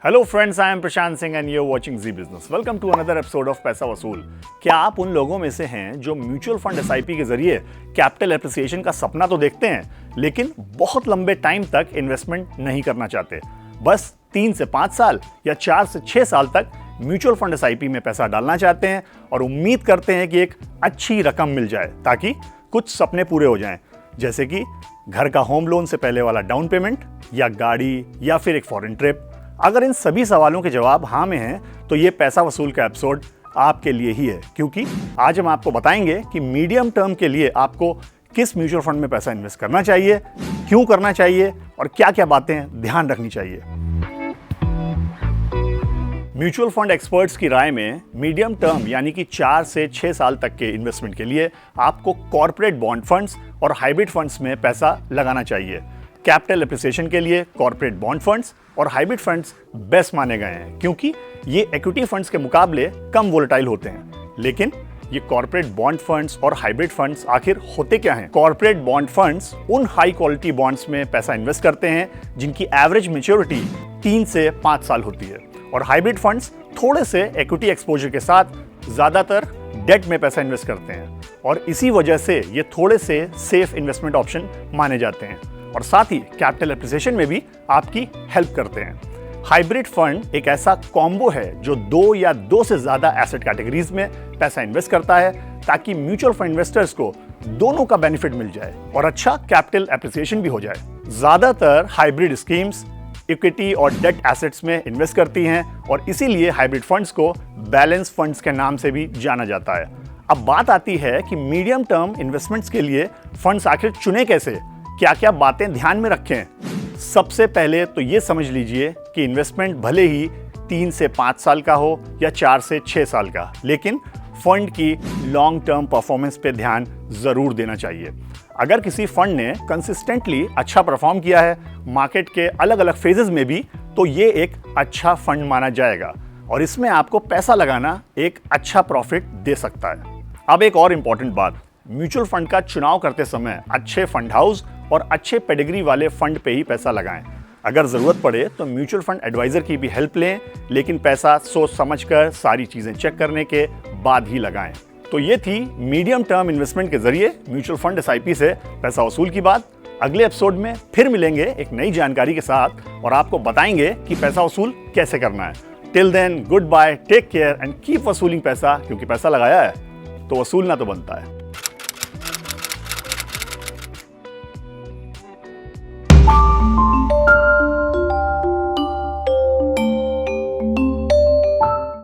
Hello friends, I am Prashant Singh and you are watching Zee business. Welcome to another episode of Paisa Vasool. क्या आप उन लोगों में से हैं जो म्यूचुअल फंड एसआईपी के जरिए कैपिटल एप्रिसिएशन का सपना तो देखते हैं, लेकिन बहुत लंबे टाइम तक इन्वेस्टमेंट नहीं करना चाहते? बस 3 से 5 साल या 4 से 6 साल तक म्यूचुअल फंड एसआईपी में पैसा डालना चाहते हैं और उम्मीद करते हैं कि एक अच्छी रकम मिल जाए ताकि कुछ सपने पूरे हो जाएं, जैसे कि घर का होम लोन से पहले वाला डाउन पेमेंट या गाड़ी या फिर एक फॉरेन ट्रिप। अगर इन सभी सवालों के जवाब हाँ में हैं तो ये पैसा वसूल का एपिसोड आपके लिए ही है, क्योंकि आज हम आपको बताएंगे कि मीडियम टर्म के लिए आपको किस म्यूचुअल फंड में पैसा इन्वेस्ट करना चाहिए, क्यों करना चाहिए और क्या क्या बातें ध्यान रखनी चाहिए। म्यूचुअल फंड एक्सपर्ट्स की राय में मीडियम टर्म यानी कि 4 से 6 साल तक के इन्वेस्टमेंट के लिए आपको कॉर्पोरेट बॉन्ड फंड्स और हाइब्रिड फंड्स में पैसा लगाना चाहिए। कैपिटल एप्रिसिएशन के लिए कॉर्पोरेट बॉन्ड फंड्स और हाइब्रिड फंड्स बेस्ट माने गए हैं, क्योंकि ये इक्विटी फंड्स के मुकाबले कम वोलेटाइल होते हैं। लेकिन ये कॉर्पोरेट बॉन्ड फंड्स और हाइब्रिड फंड्स आखिर होते क्या हैं? कॉर्पोरेट बॉन्ड फंड्स उन हाई क्वालिटी बॉन्ड्स में पैसा इन्वेस्ट करते हैं जिनकी एवरेज मैच्योरिटी 3 से 5 साल होती है, और हाइब्रिड फंड्स थोड़े से इक्विटी एक्सपोजर के साथ ज्यादातर डेट में पैसा इन्वेस्ट करते हैं, और इसी वजह से ये थोड़े से सेफ इन्वेस्टमेंट ऑप्शन माने जाते हैं और साथ ही कैपिटल एप्रिसिएशन में भी आपकी हेल्प करते हैं। हाइब्रिड फंड एक ऐसा कॉम्बो है जो 2 या 2 से ज्यादा एसेट कैटेगरीज में पैसा इन्वेस्ट करता है ताकि म्यूचुअल फंड इन्वेस्टर्स को दोनों का बेनिफिट मिल जाए और अच्छा कैपिटल एप्रिसिएशन भी हो जाए। ज्यादातर हाइब्रिड स्कीम्स इक्विटी और डेट एसेट्स में इन्वेस्ट करती हैं और इसीलिए हाइब्रिड फंड्स को बैलेंस फंड्स के नाम से भी जाना जाता है। अब बात आती है कि मीडियम टर्म इन्वेस्टमेंट्स के लिए फंड्स आखिर चुने कैसे, क्या क्या बातें ध्यान में रखें। सबसे पहले तो ये समझ लीजिए कि इन्वेस्टमेंट भले ही 3 से 5 साल का हो या 4 से 6 साल का, लेकिन फंड की लॉन्ग टर्म परफॉर्मेंस पे ध्यान जरूर देना चाहिए। अगर किसी फंड ने कंसिस्टेंटली अच्छा परफॉर्म किया है मार्केट के अलग अलग फेजेस में भी, तो ये एक अच्छा फंड माना जाएगा और इसमें आपको पैसा लगाना एक अच्छा प्रॉफिट दे सकता है। अब एक और इंपॉर्टेंट बात, म्यूचुअल फंड का चुनाव करते समय अच्छे फंड हाउस और अच्छे पेडिग्री वाले फंड पे ही पैसा लगाएं। अगर जरूरत पड़े तो म्यूचुअल फंड एडवाइजर की भी हेल्प लें, लेकिन पैसा सोच समझकर सारी चीजें चेक करने के बाद ही लगाएं। तो ये थी मीडियम टर्म इन्वेस्टमेंट के जरिए म्यूचुअल फंड एसआईपी से पैसा वसूल की बात। अगले एपिसोड में फिर मिलेंगे एक नई जानकारी के साथ और आपको बताएंगे कि पैसा वसूल कैसे करना है। Till then, good bye, take care and keep वसूलिंग पैसा, क्योंकि पैसा लगाया है तो वसूलना तो बनता है।